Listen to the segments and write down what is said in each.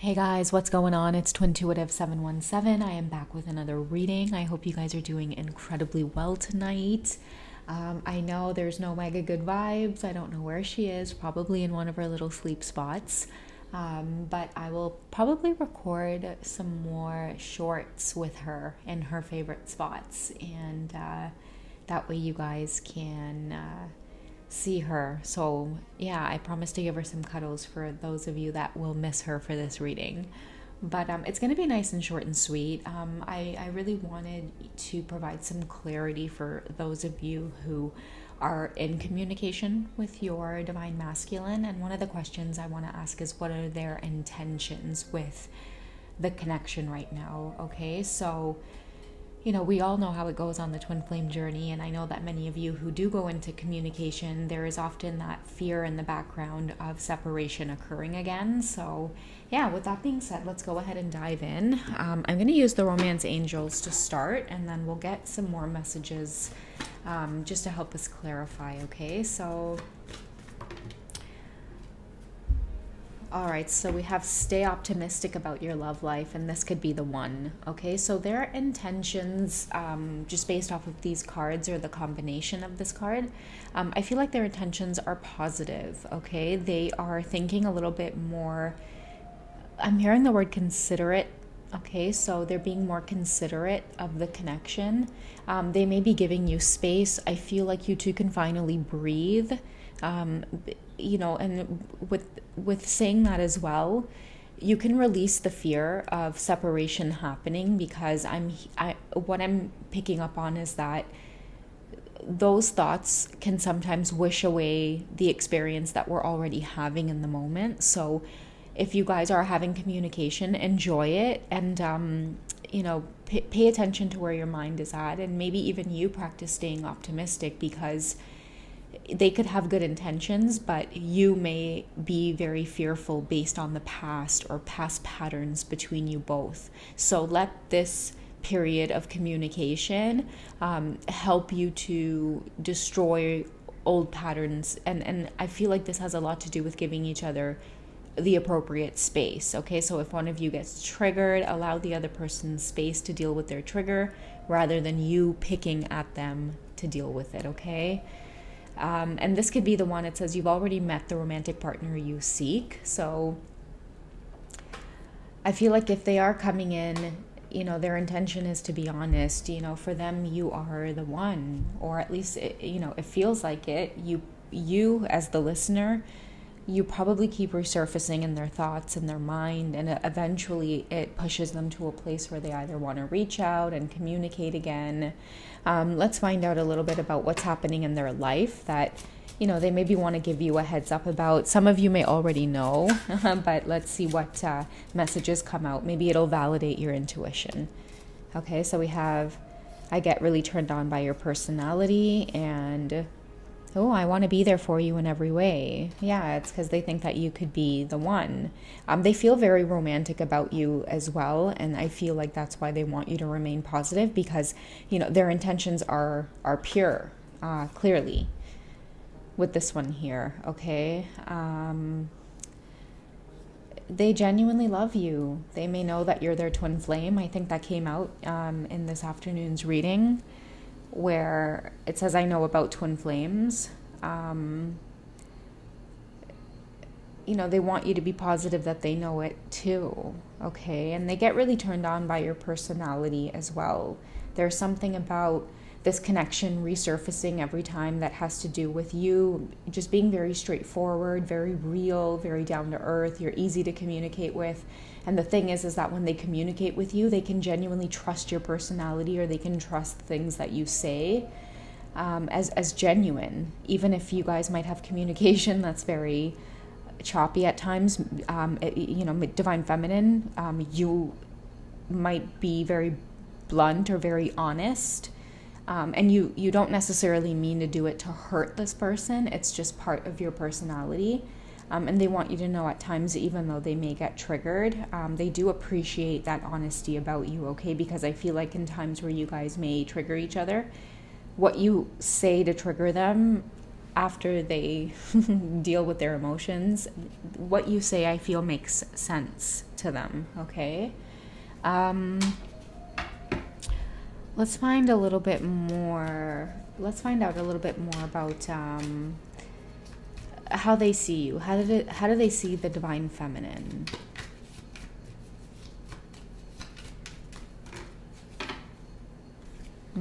Hey guys, what's going on? It's Twintuitive 717. I am back with another reading. I hope you guys are doing incredibly well tonight. I know there's no mega good vibes. I don't know where she is, probably in one of her little sleep spots. But I will probably record some more shorts with her in her favorite spots. And that way you guys can see her. So yeah, I promise to give her some cuddles for those of you that will miss her for this reading. But it's going to be nice and short and sweet. I really wanted to provide some clarity for those of you who are in communication with your divine masculine. And one of the questions I want to ask is, what are their intentions with the connection right now? Okay, so we all know how it goes on the twin flame journey, and I know that many of you who do go into communication, there is often that fear in the background of separation occurring again. So yeah, with that being said, let's go ahead and dive in. I'm going to use the Romance Angels to start, and then we'll get some more messages just to help us clarify, okay? So all right, so we have stay optimistic about your love life, and this could be the one, okay? So their intentions, just based off of these cards or the combination of this card, I feel like their intentions are positive, okay? They are thinking a little bit more, I'm hearing the word considerate, okay? So they're being more considerate of the connection. They may be giving you space. I feel like you two can finally breathe. And with saying that as well, you can release the fear of separation happening, because what I'm picking up on is that those thoughts can sometimes wish away the experience that we're already having in the moment. So if you guys are having communication, enjoy it, and pay attention to where your mind is at, and maybe even you practice staying optimistic, because they could have good intentions, but you may be very fearful based on the past or past patterns between you both. So let this period of communication help you to destroy old patterns. And I feel like this has a lot to do with giving each other the appropriate space, okay? So if one of you gets triggered, allow the other person space to deal with their trigger rather than you picking at them to deal with it, okay? And this could be the one. It says you've already met the romantic partner you seek. So I feel like if they are coming in, their intention is to be honest. For them, you are the one, or at least, it feels like it. You as the listener, you probably keep resurfacing in their thoughts and their mind, and eventually it pushes them to a place where they either want to reach out and communicate again. Let's find out a little bit about what's happening in their life that, they maybe want to give you a heads up about. Some of you may already know, but let's see what messages come out. Maybe it'll validate your intuition. Okay, so we have, I get really turned on by your personality, and oh, I want to be there for you in every way. Yeah, it's because they think that you could be the one. They feel very romantic about you as well, and I feel like that's why they want you to remain positive, because, their intentions are pure, clearly, with this one here, okay? They genuinely love you. They may know that you're their twin flame. I think that came out in this afternoon's reading, where it says, I know about twin flames. They want you to be positive that they know it too, okay? And they get really turned on by your personality as well. There's something about this connection resurfacing every time that has to do with you just being very straightforward, very real, very down to earth. You're easy to communicate with. And the thing is that when they communicate with you, they can genuinely trust your personality, or they can trust the things that you say as genuine. Even if you guys might have communication that's very choppy at times, divine feminine, you might be very blunt or very honest. And you don't necessarily mean to do it to hurt this person. It's just part of your personality. And they want you to know at times, even though they may get triggered, they do appreciate that honesty about you, okay? Because I feel like in times where you guys may trigger each other, what you say to trigger them after they deal with their emotions, what you say, I feel, makes sense to them, okay? Let's find a little bit more. Let's find out a little bit more about how they see you. How do they see the divine feminine?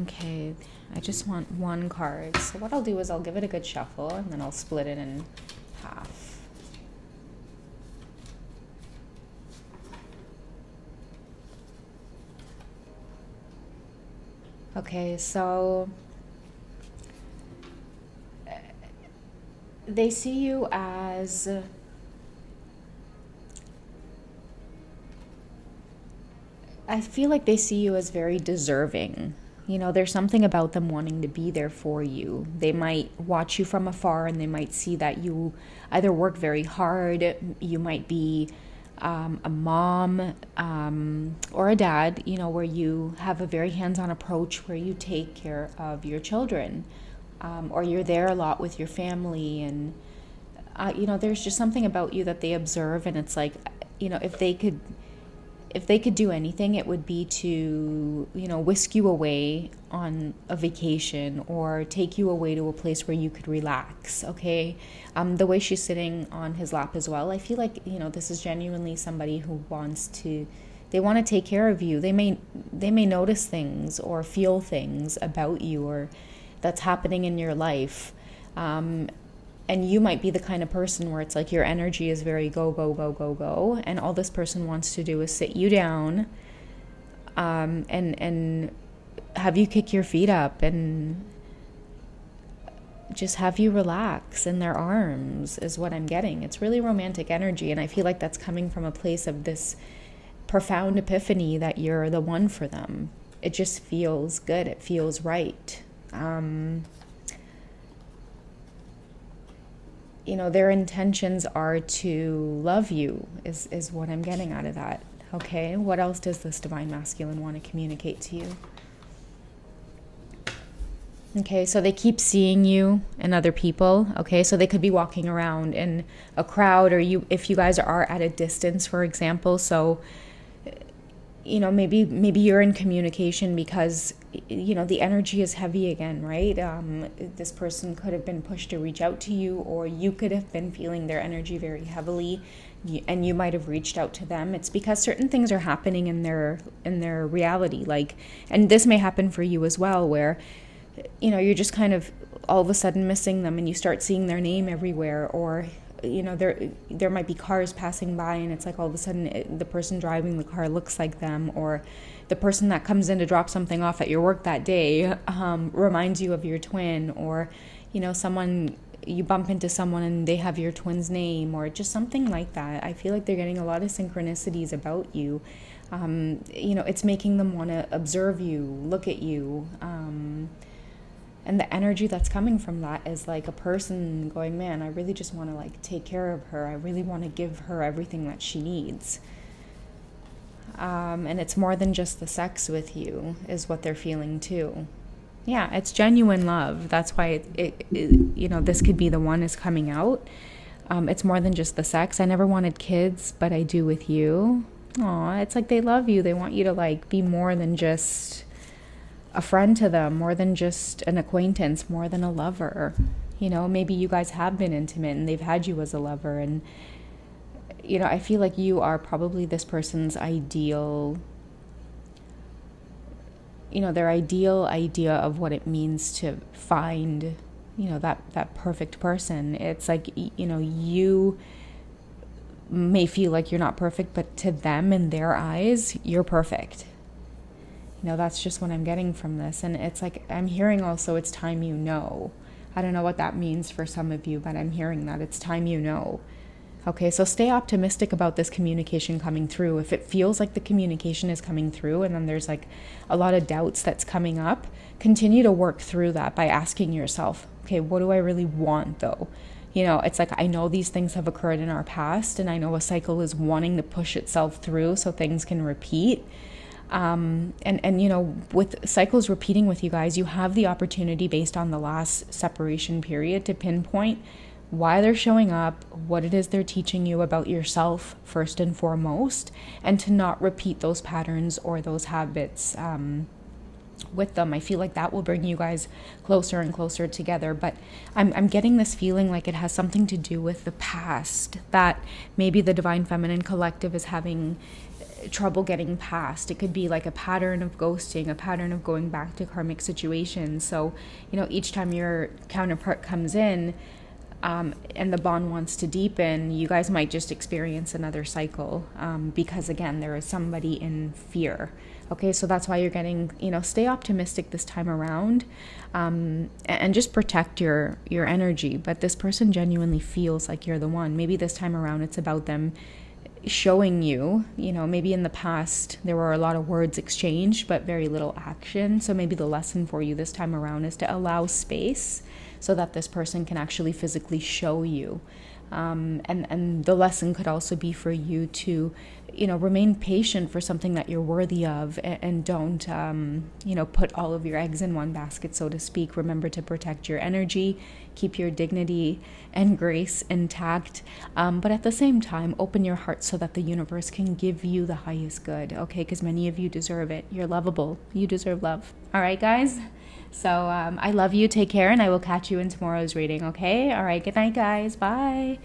Okay, I just want one card. So what I'll do is I'll give it a good shuffle and then I'll split it in half. Okay, so they see you as I feel like they see you as very deserving. You know, there's something about them wanting to be there for you. They might watch you from afar and they might see that you either work very hard, you might be a mom or a dad, you know, where you have a very hands-on approach where you take care of your children, or you're there a lot with your family. And, you know, there's just something about you that they observe, and it's like, you know, if they could do anything, it would be to, you know, whisk you away on a vacation or take you away to a place where you could relax, okay? The way she's sitting on his lap as well, I feel like, you know, this is genuinely somebody who they want to take care of you. They may notice things or feel things about you or that's happening in your life. And you might be the kind of person where it's like your energy is very go, go, go, go, go. And all this person wants to do is sit you down and have you kick your feet up and just have you relax in their arms is what I'm getting. It's really romantic energy. And I feel like that's coming from a place of this profound epiphany that you're the one for them. It just feels good. It feels right. You know, their intentions are to love you is what I'm getting out of that. Okay, what else does this divine masculine want to communicate to you? Okay, so they keep seeing you and other people. Okay, so they could be walking around in a crowd, or if you guys are at a distance, for example. So, you know, maybe you're in communication because, you know, the energy is heavy again, right? This person could have been pushed to reach out to you, or you could have been feeling their energy very heavily, and you might have reached out to them. It's because certain things are happening in their reality, like, and this may happen for you as well, where, you know, you're just kind of all of a sudden missing them, and you start seeing their name everywhere, or, you know, there might be cars passing by, and it's like all of a sudden the person driving the car looks like them, or the person that comes in to drop something off at your work that day reminds you of your twin, or, you know, you bump into someone and they have your twin's name, or just something like that. I feel like they're getting a lot of synchronicities about you. You know, it's making them want to observe you, look at you. And the energy that's coming from that is like a person going, man, I really just want to like take care of her. I really want to give her everything that she needs. And it's more than just the sex with you is what they're feeling too. Yeah, it's genuine love. That's why it you know, this could be the one is coming out. It's more than just the sex. I never wanted kids, but I do with you. Aw, it's like they love you. They want you to like be more than just a friend to them, more than just an acquaintance, more than a lover. You know, maybe you guys have been intimate and they've had you as a lover, and, you know, I feel like you are probably this person's ideal, you know, their ideal idea of what it means to find, you know, that perfect person. It's like, you know, you may feel like you're not perfect, but to them, in their eyes, you're perfect. You know, that's just what I'm getting from this. And it's like, I'm hearing also, it's time you know. I don't know what that means for some of you, but I'm hearing that it's time you know. Okay, so stay optimistic about this communication coming through. If it feels like the communication is coming through and then there's like a lot of doubts that's coming up, continue to work through that by asking yourself, okay, what do I really want though? You know, it's like, I know these things have occurred in our past, and I know a cycle is wanting to push itself through so things can repeat. And you know, with cycles repeating with you guys, you have the opportunity based on the last separation period to pinpoint why they're showing up, what it is they're teaching you about yourself first and foremost, and to not repeat those patterns or those habits with them. I feel like that will bring you guys closer and closer together. But I'm getting this feeling like it has something to do with the past, that maybe the Divine Feminine Collective is having trouble getting past. It could be like a pattern of ghosting, a pattern of going back to karmic situations. So, you know, each time your counterpart comes in, and the bond wants to deepen, you guys might just experience another cycle, because again, there is somebody in fear. Okay, so that's why you're getting, you know, stay optimistic this time around, and just protect your energy. But this person genuinely feels like you're the one. Maybe this time around it's about them showing you, you know, maybe in the past there were a lot of words exchanged but very little action. So maybe the lesson for you this time around is to allow space so that this person can actually physically show you. And the lesson could also be for you to, you know, remain patient for something that you're worthy of, and don't, you know, put all of your eggs in one basket, so to speak. Remember to protect your energy, keep your dignity and grace intact, but at the same time, open your heart so that the universe can give you the highest good, okay? Because many of you deserve it. You're lovable. You deserve love. All right, guys? So I love you. Take care, and I will catch you in tomorrow's reading, okay? All right, good night, guys. Bye.